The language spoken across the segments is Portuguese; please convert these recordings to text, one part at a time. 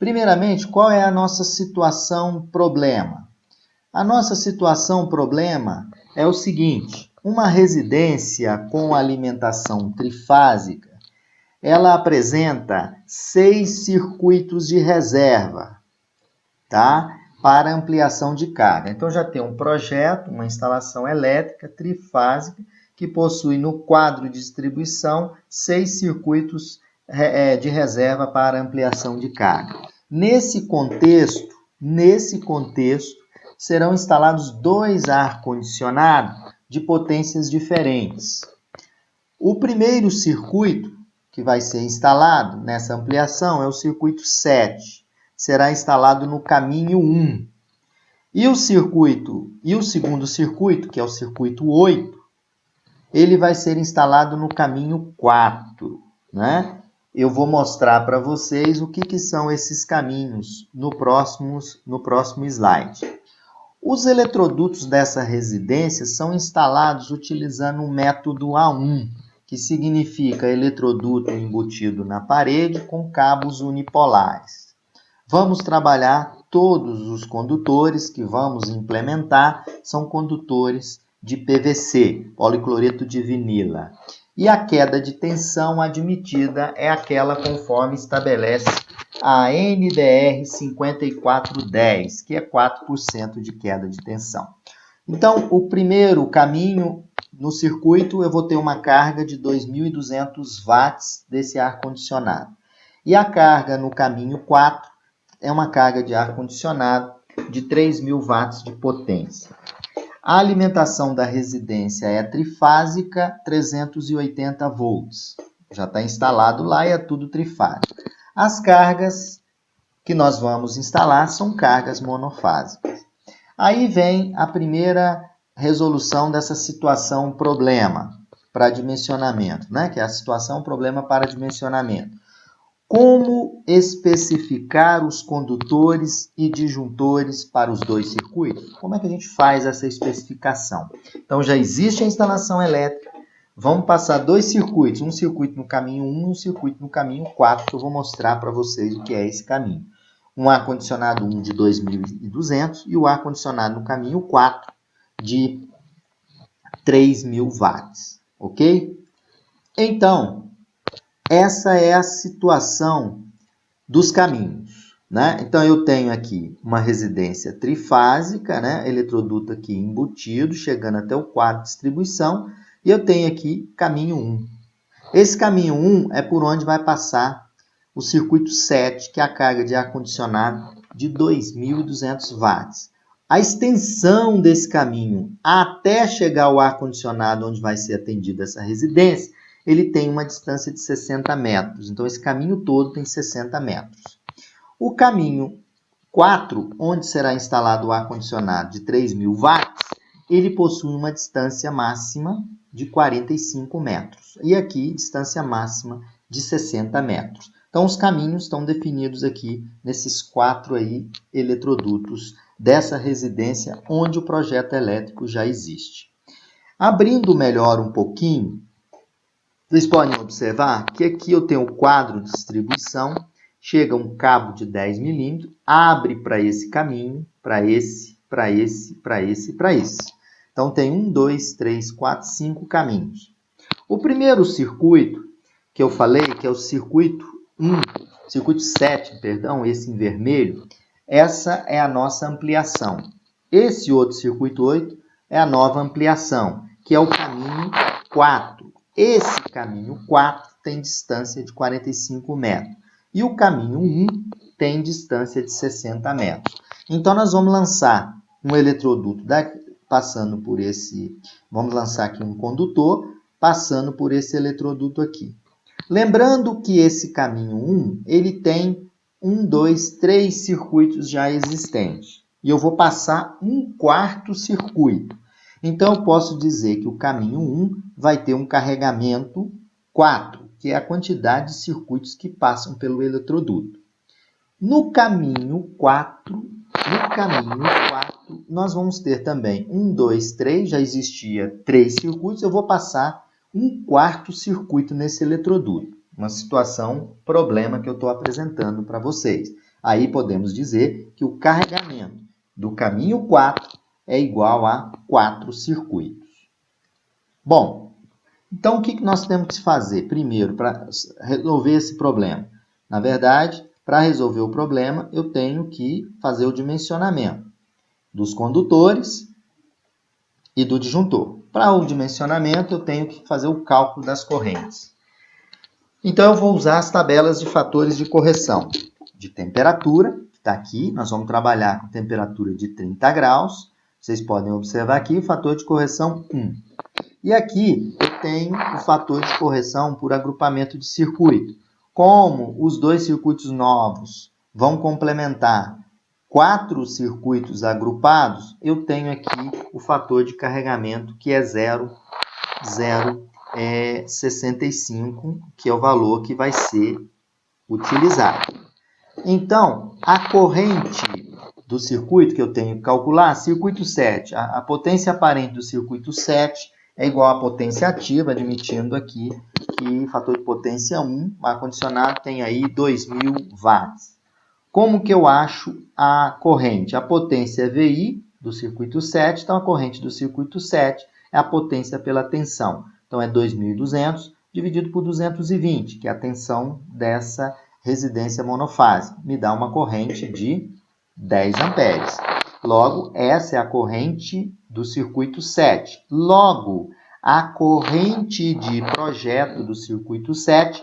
Primeiramente, qual é a nossa situação problema? A nossa situação problema é o seguinte: uma residência com alimentação trifásica, ela apresenta 6 circuitos de reserva, tá? Para ampliação de carga. Então já tem um projeto, uma instalação elétrica trifásica que possui no quadro de distribuição 6 circuitos de reserva para ampliação de carga. Nesse contexto, serão instalados 2 ar-condicionados de potências diferentes. O primeiro circuito que vai ser instalado nessa ampliação é o circuito 7. Será instalado no caminho 1. E o segundo circuito, que é o circuito 8, ele vai ser instalado no caminho 4, né? Eu vou mostrar para vocês o que são esses caminhos no próximo slide. Os eletrodutos dessa residência são instalados utilizando o método A1, que significa eletroduto embutido na parede com cabos unipolares. Vamos trabalhar todos os condutores que vamos implementar, são condutores de PVC, policloreto de vinila. E a queda de tensão admitida é aquela conforme estabelece a NDR 5410, que é 4% de queda de tensão. Então, o primeiro caminho no circuito, eu vou ter uma carga de 2.200 watts desse ar-condicionado. E a carga no caminho 4 é uma carga de ar-condicionado de 3.000 watts de potência. A alimentação da residência é trifásica, 380 volts. Já está instalado lá e é tudo trifásico. As cargas que nós vamos instalar são cargas monofásicas. Aí vem a primeira resolução dessa situação problema para dimensionamento, né? Que é a situação problema para dimensionamento. Como especificar os condutores e disjuntores para os 2 circuitos? Como é que a gente faz essa especificação? Então, já existe a instalação elétrica. Vamos passar 2 circuitos. Um circuito no caminho 1 e um circuito no caminho 4, que eu vou mostrar para vocês o que é esse caminho. Um ar-condicionado 1 de 2.200 e o ar-condicionado no caminho 4 de 3.000 watts. Ok? Então, essa é a situação dos caminhos, né? Então, eu tenho aqui uma residência trifásica, né? Eletroduto aqui embutido, chegando até o quadro de distribuição. E eu tenho aqui caminho 1. Esse caminho 1 é por onde vai passar o circuito 7, que é a carga de ar-condicionado de 2.200 watts. A extensão desse caminho até chegar ao ar-condicionado onde vai ser atendida essa residência, ele tem uma distância de 60 metros. Então, esse caminho todo tem 60 metros. O caminho 4, onde será instalado o ar-condicionado de 3.000 watts, ele possui uma distância máxima de 45 metros. E aqui, distância máxima de 60 metros. Então, os caminhos estão definidos aqui nesses 4 aí, eletrodutos dessa residência onde o projeto elétrico já existe. Abrindo melhor um pouquinho, vocês podem observar que aqui eu tenho o quadro de distribuição, chega um cabo de 10 milímetros, abre para esse caminho, para esse. Então, tem 1, 2, 3, 4, 5 caminhos. O primeiro circuito que eu falei, que é o circuito 7, esse em vermelho, essa é a nossa ampliação. Esse outro circuito 8 é a nova ampliação, que é o caminho 4. Esse caminho 4 tem distância de 45 metros. E o caminho 1 tem distância de 60 metros. Então, nós vamos lançar um eletroduto passando por esse... Vamos lançar aqui um condutor passando por esse eletroduto aqui. Lembrando que esse caminho 1, ele tem 1, 2, 3 circuitos já existentes. E eu vou passar um quarto circuito. Então, eu posso dizer que o caminho 1 vai ter um carregamento 4, que é a quantidade de circuitos que passam pelo eletroduto. No caminho 4, nós vamos ter também 1, 2, 3, já existia 3 circuitos, eu vou passar um quarto circuito nesse eletroduto. Uma situação, problema que eu estou apresentando para vocês. Aí podemos dizer que o carregamento do caminho 4 é igual a 4 circuitos. Bom, então o que nós temos que fazer primeiro para resolver esse problema? Na verdade, para resolver o problema, eu tenho que fazer o dimensionamento dos condutores e do disjuntor. Para o dimensionamento, eu tenho que fazer o cálculo das correntes. Então, eu vou usar as tabelas de fatores de correção de temperatura, que está aqui. Nós vamos trabalhar com temperatura de 30 graus. Vocês podem observar aqui o fator de correção 1. E aqui eu tenho o fator de correção por agrupamento de circuito. Como os dois circuitos novos vão complementar 4 circuitos agrupados, eu tenho aqui o fator de carregamento que é 0,065, que é o valor que vai ser utilizado. Então, a corrente do circuito que eu tenho que calcular, circuito 7, a potência aparente do circuito 7 é igual à potência ativa, admitindo aqui que o fator de potência 1, o ar-condicionado tem aí 2.000 watts. Como que eu acho a corrente? A potência é VI do circuito 7, então a corrente do circuito 7 é a potência pela tensão. Então é 2.200 dividido por 220, que é a tensão dessa residência monofásica. Me dá uma corrente de 10 amperes. Logo, essa é a corrente do circuito 7. Logo, a corrente de projeto do circuito 7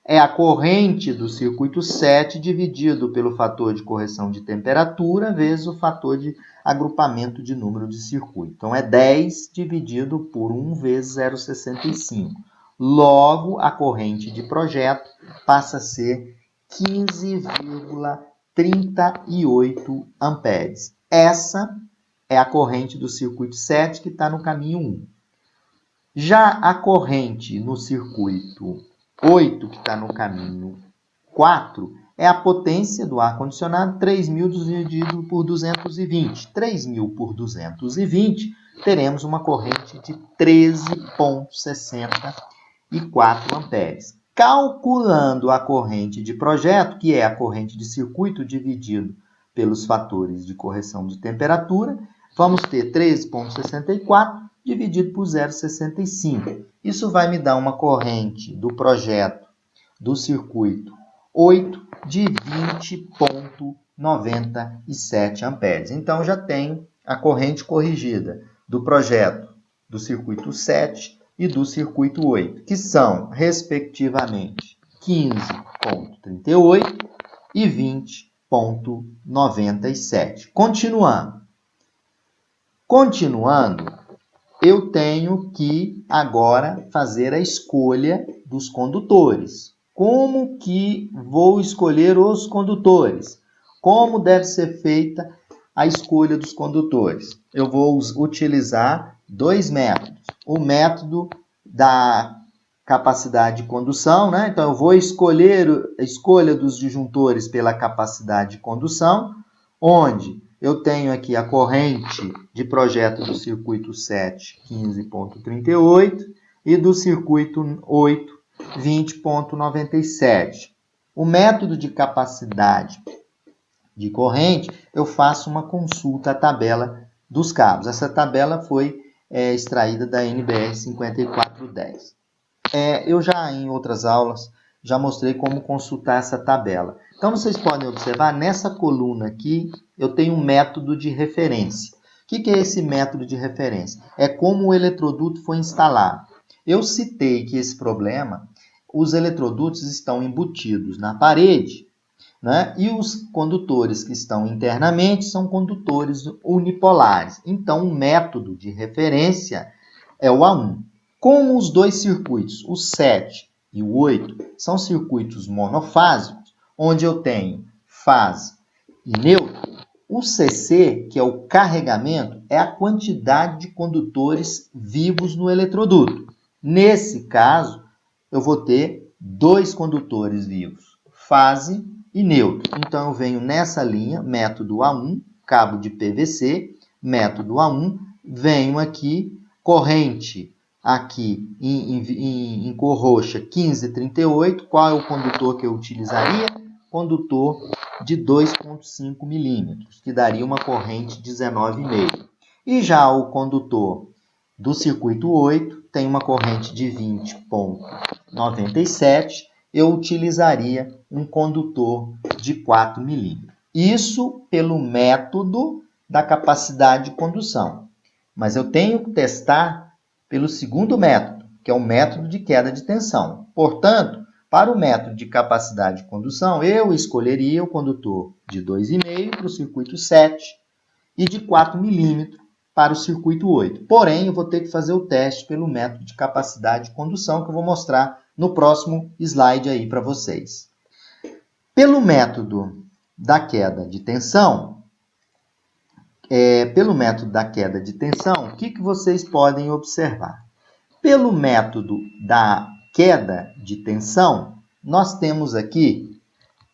é a corrente do circuito 7 dividido pelo fator de correção de temperatura vezes o fator de agrupamento de número de circuito. Então, é 10 dividido por 1 vezes 0,65. Logo, a corrente de projeto passa a ser 15,38 amperes. Essa é a corrente do circuito 7 que está no caminho 1. Já a corrente no circuito 8, que está no caminho 4, é a potência do ar-condicionado, 3.000 dividido por 220. 3.000 por 220, teremos uma corrente de 13,64 amperes. Calculando a corrente de projeto, que é a corrente de circuito dividido pelos fatores de correção de temperatura, vamos ter 13,64 dividido por 0,65. Isso vai me dar uma corrente do projeto do circuito 8 de 20,97 amperes. Então, já tenho a corrente corrigida do projeto do circuito 7 e do circuito 8, que são, respectivamente, 15,38 e 20,97. Continuando, eu tenho que agora fazer a escolha dos condutores. Como que vou escolher os condutores? Como deve ser feita a escolha dos condutores? Eu vou utilizar dois métodos. O método da capacidade de condução, né? Então, eu vou escolher a escolha dos disjuntores pela capacidade de condução, onde eu tenho aqui a corrente de projeto do circuito 7, 15,38, e do circuito 8, 20,97. O método de capacidade de corrente, eu faço uma consulta à tabela dos cabos. Essa tabela foi extraída da NBR 5410. Eu já, em outras aulas, já mostrei como consultar essa tabela. Então, vocês podem observar, nessa coluna aqui, eu tenho um método de referência. O que é esse método de referência? É como o eletroduto foi instalado. Eu citei que esse problema, os eletrodutos estão embutidos na parede, né? E os condutores que estão internamente são condutores unipolares. Então, o método de referência é o A1. Como os dois circuitos, o 7 e o 8, são circuitos monofásicos, onde eu tenho fase e neutro, o CC, que é o carregamento, é a quantidade de condutores vivos no eletroduto. Nesse caso, eu vou ter dois condutores vivos, fase e neutro. Então, eu venho nessa linha, método A1, cabo de PVC, método A1, venho aqui, corrente aqui em cor roxa, 1538. Qual é o condutor que eu utilizaria? condutor de 2,5 milímetros, que daria uma corrente de 19,5. E já o condutor do circuito 8 tem uma corrente de 20,97, eu utilizaria um condutor de 4 milímetros. Isso pelo método da capacidade de condução. Mas eu tenho que testar pelo segundo método, que é o método de queda de tensão. Portanto, para o método de capacidade de condução, eu escolheria o condutor de 2,5 para o circuito 7 e de 4 milímetros para o circuito 8. Porém, eu vou ter que fazer o teste pelo método de capacidade de condução, que eu vou mostrar no próximo slide aí para vocês. Pelo método da queda de tensão, o que vocês podem observar? Pelo método da queda de tensão, nós temos aqui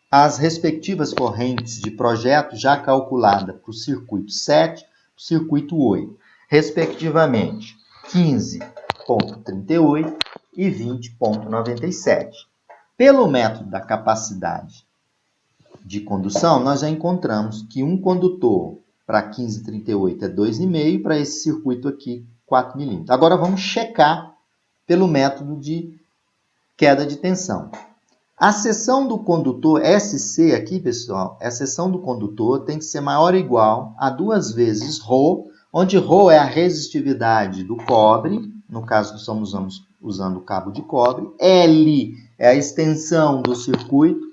as respectivas correntes de projeto já calculada para o circuito 7 e o circuito 8, respectivamente 15,38 e 20,97. Pelo método da capacidade de condução, nós já encontramos que um condutor para 15,38 é 2,5, para esse circuito aqui 4 milímetros. Agora vamos checar pelo método de queda de tensão. A seção do condutor SC aqui, pessoal, a seção do condutor tem que ser maior ou igual a 2 vezes ρ, onde ρ é a resistividade do cobre, no caso que estamos usando o cabo de cobre, L é a extensão do circuito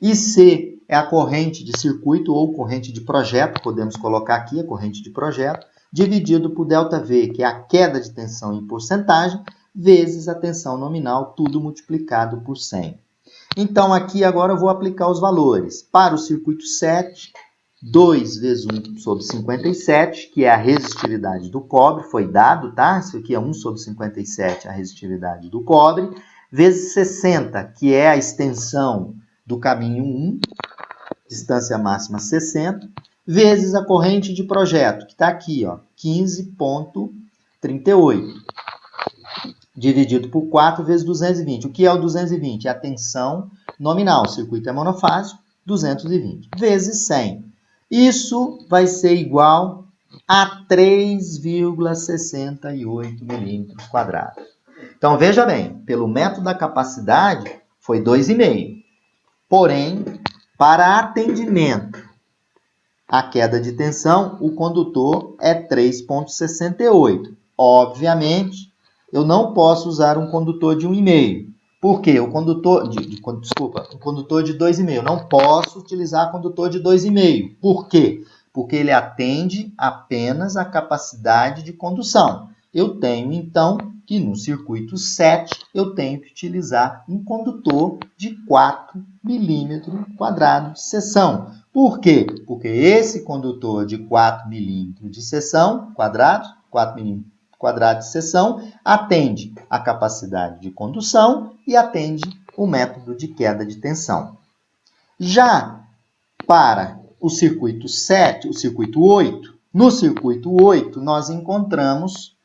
e C é a corrente de circuito ou corrente de projeto, podemos colocar aqui a corrente de projeto, dividido por ΔV, que é a queda de tensão em porcentagem, vezes a tensão nominal, tudo multiplicado por 100. Então, aqui agora eu vou aplicar os valores. Para o circuito 7, 2 vezes 1 sobre 57, que é a resistividade do cobre, foi dado, tá? Isso aqui é 1 sobre 57, a resistividade do cobre, vezes 60, que é a extensão do caminho 1, distância máxima 60, vezes a corrente de projeto, que está aqui, ó, 15,38. Dividido por 4 vezes 220. O que é o 220? É a tensão nominal. O circuito é monofásico, 220. Vezes 100. Isso vai ser igual a 3,68 milímetros quadrados. Então, veja bem, pelo método da capacidade, foi 2,5. Porém, para atendimento à queda de tensão, o condutor é 3,68. Obviamente, eu não posso usar um condutor de 1,5. Por quê? O condutor um condutor de 2,5. Eu não posso utilizar condutor de 2,5. Por quê? Porque ele atende apenas a capacidade de condução. Eu tenho, então, que no circuito 7, eu tenho que utilizar um condutor de 4 milímetros quadrados de seção. Por quê? Porque esse condutor de 4 milímetros de seção, 4 milímetros quadrado de seção, atende a capacidade de condução e atende o método de queda de tensão. Já para o circuito 7, o circuito 8, no circuito 8 nós encontramos,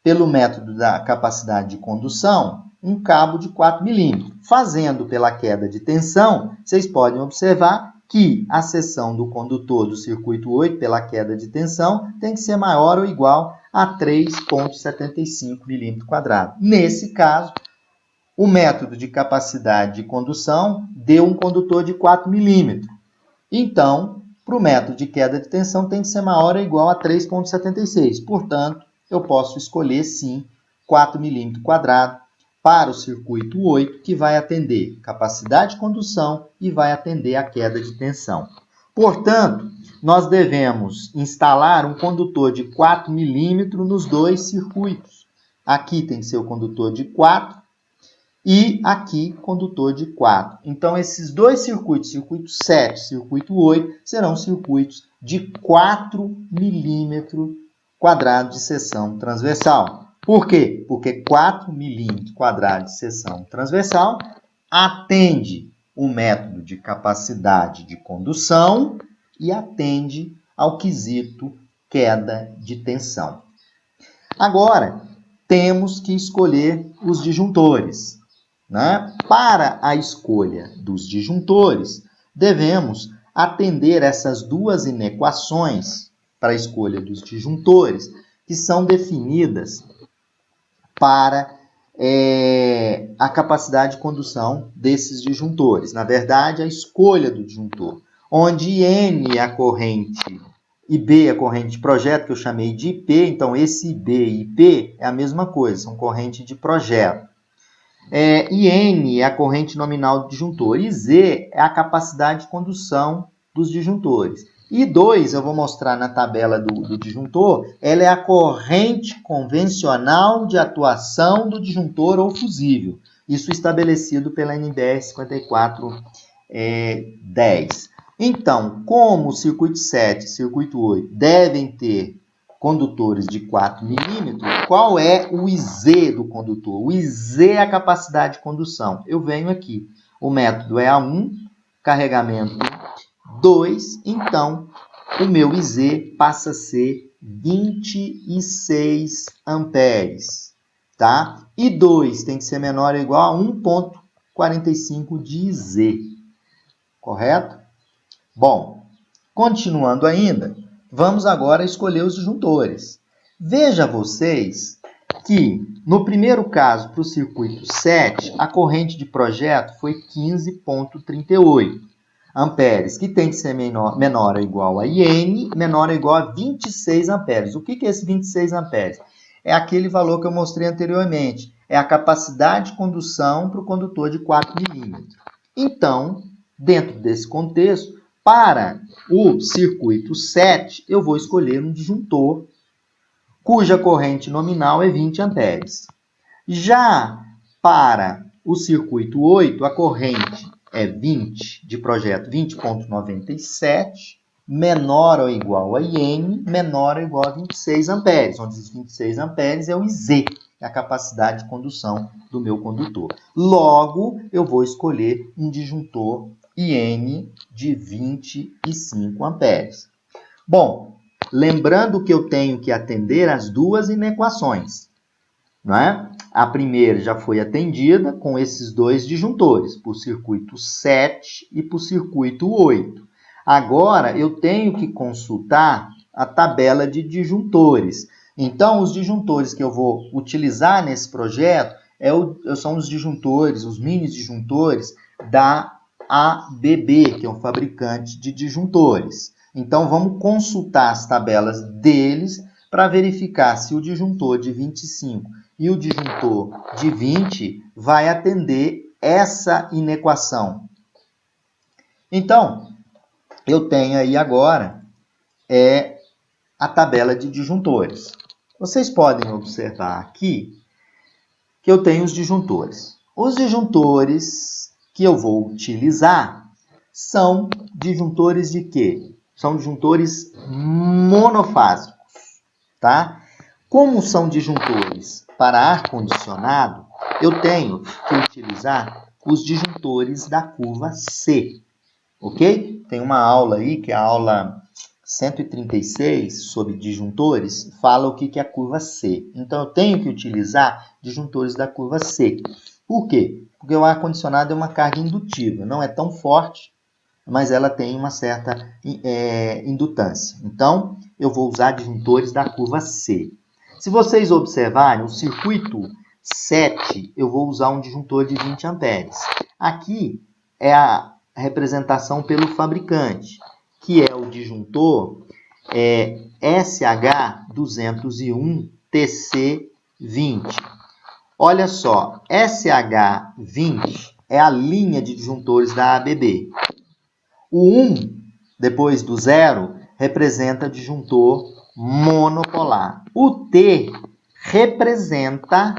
pelo método da capacidade de condução, um cabo de 4 milímetros. Fazendo pela queda de tensão, vocês podem observar que a seção do condutor do circuito 8, pela queda de tensão, tem que ser maior ou igual a 3,75 milímetros quadrados. Nesse caso, o método de capacidade de condução deu um condutor de 4 milímetros. Então, para o método de queda de tensão, tem que ser maior ou igual a 3,76. Portanto, eu posso escolher, sim, 4 milímetros quadrados para o circuito 8, que vai atender capacidade de condução e vai atender a queda de tensão. Portanto, nós devemos instalar um condutor de 4 milímetros nos dois circuitos. Aqui tem que ser o condutor de 4 e aqui condutor de 4. Então, esses dois circuitos, circuito 7 e circuito 8, serão circuitos de 4 milímetros quadrados de seção transversal. Por quê? Porque 4 milímetros quadrados de seção transversal atende o método de capacidade de condução e atende ao quesito queda de tensão. Agora, temos que escolher os disjuntores, né? Para a escolha dos disjuntores, devemos atender essas duas inequações para a escolha dos disjuntores, que são definidas para a capacidade de condução desses disjuntores. Na verdade, a escolha do disjuntor, onde N é a corrente e B é a corrente de projeto, que eu chamei de IP, então esse IB e IP é a mesma coisa, são corrente de projeto. E N é a corrente nominal do disjuntor, e Z é a capacidade de condução dos disjuntores. E 2, eu vou mostrar na tabela do disjuntor, ela é a corrente convencional de atuação do disjuntor ou fusível. Isso estabelecido pela NBR 5410. Então, como o circuito 7 e circuito 8 devem ter condutores de 4 milímetros, qual é o IZ do condutor? O IZ é a capacidade de condução. Eu venho aqui. O método é A1, carregamento 2, então o meu IZ passa a ser 26 amperes, tá? E 2 tem que ser menor ou igual a 1,45 de IZ, correto? Bom, continuando ainda, vamos agora escolher os disjuntores. Veja vocês que, no primeiro caso, para o circuito 7, a corrente de projeto foi 15,38 amperes, que tem que ser menor ou igual a IN, menor ou igual a 26 amperes. O que é esse 26 amperes? É aquele valor que eu mostrei anteriormente. É a capacidade de condução para o condutor de 4 milímetros. Então, dentro desse contexto, para o circuito 7, eu vou escolher um disjuntor cuja corrente nominal é 20 amperes. Já para o circuito 8, a corrente é 20, de projeto 20,97, menor ou igual a IN, menor ou igual a 26 amperes, onde os 26 amperes é o IZ, é a capacidade de condução do meu condutor. Logo, eu vou escolher um disjuntor IN de 25 amperes. Bom, lembrando que eu tenho que atender as duas inequações, não é? A primeira já foi atendida com esses dois disjuntores, para o circuito 7 e para o circuito 8. Agora, eu tenho que consultar a tabela de disjuntores. Então, os disjuntores que eu vou utilizar nesse projeto são os disjuntores, os mini disjuntores da ABB, que é um fabricante de disjuntores. Então, vamos consultar as tabelas deles para verificar se o disjuntor de 25 e o disjuntor de 20 vai atender essa inequação. Então, eu tenho aí agora a tabela de disjuntores. Vocês podem observar aqui que eu tenho os disjuntores. Os disjuntores que eu vou utilizar são disjuntores de quê? São disjuntores monofásicos, tá? Como são disjuntores para ar-condicionado, eu tenho que utilizar os disjuntores da curva C, ok? Tem uma aula aí, que é a aula 136, sobre disjuntores, fala o que é a curva C. Então, eu tenho que utilizar disjuntores da curva C. Por quê? Porque o ar-condicionado é uma carga indutiva, não é tão forte, mas ela tem uma certa indutância. Então, eu vou usar disjuntores da curva C. Se vocês observarem, o circuito 7, eu vou usar um disjuntor de 20 amperes. Aqui é a representação pelo fabricante, que é o disjuntor SH201TC20. Olha só, SH20 é a linha de disjuntores da ABB. O 1, depois do 0, representa disjuntor monopolar. O T representa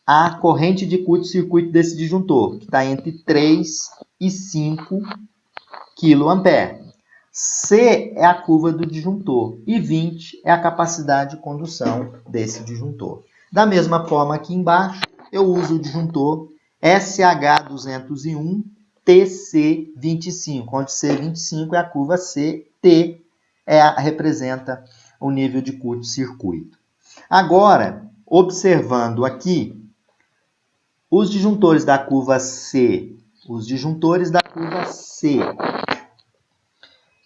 a corrente de curto-circuito desse disjuntor, que está entre 3 e 5 kA. C é a curva do disjuntor e 20 é a capacidade de condução desse disjuntor. Da mesma forma, aqui embaixo, eu uso o disjuntor SH201TC25, onde C25 é a curva C, T representa o nível de curto-circuito. Agora, observando aqui, os disjuntores da curva C, os disjuntores da curva C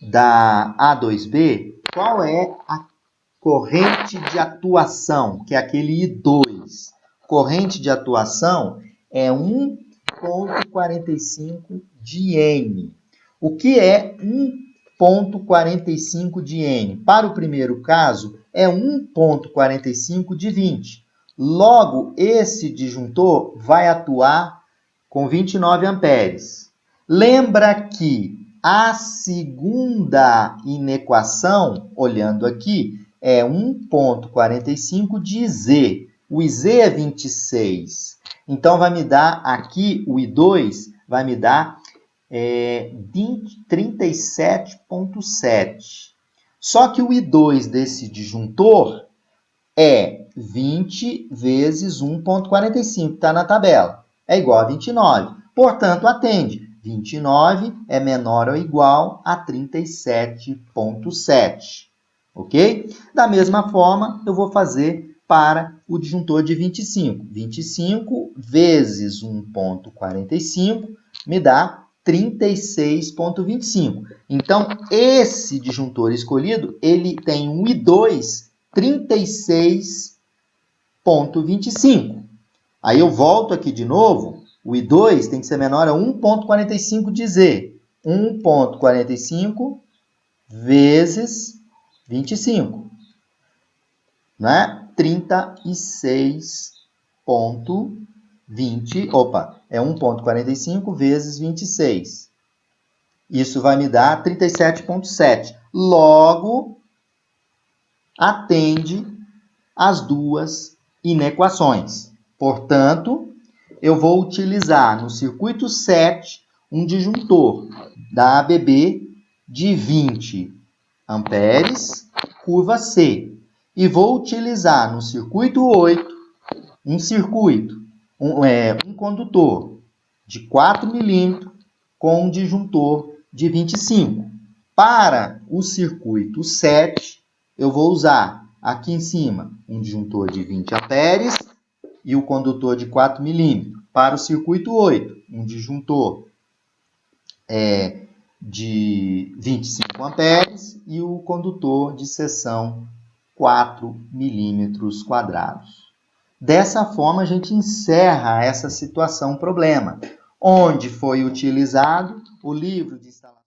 da A2B, qual é a corrente de atuação, que é aquele I2? Corrente de atuação é 1,45 de N. O que é 1,45 de N? Para o primeiro caso, é 1,45 de 20. Logo, esse disjuntor vai atuar com 29 amperes. Lembra que a segunda inequação, olhando aqui, é 1,45 de Z. O IZ é 26. Então, vai me dar aqui, o I2 vai me dar 37,7. Só que o I2 desse disjuntor é 20 vezes 1,45, está na tabela. É igual a 29. Portanto, atende. 29 é menor ou igual a 37,7. Ok? Da mesma forma, eu vou fazer para o disjuntor de 25. 25 vezes 1,45 me dá 36,25. Então, esse disjuntor escolhido, ele tem um I2 36,25. Aí eu volto aqui de novo, o I2 tem que ser menor a 1,45 de Z. 1,45 vezes 25. Né? 36,20. Opa, é 1,45 vezes 26. Isso vai me dar 37,7. Logo, atende as duas inequações. Portanto, eu vou utilizar no circuito 7 um disjuntor da ABB de 20 amperes, curva C. E vou utilizar no circuito 8 um condutor de 4 milímetros com um disjuntor de 25. Para o circuito 7, eu vou usar aqui em cima um disjuntor de 20 amperes e o condutor de 4 milímetros. Para o circuito 8, um disjuntor de 25 amperes e o condutor de seção 4 milímetros quadrados. Dessa forma, a gente encerra essa situação problema, onde foi utilizado o livro de instalação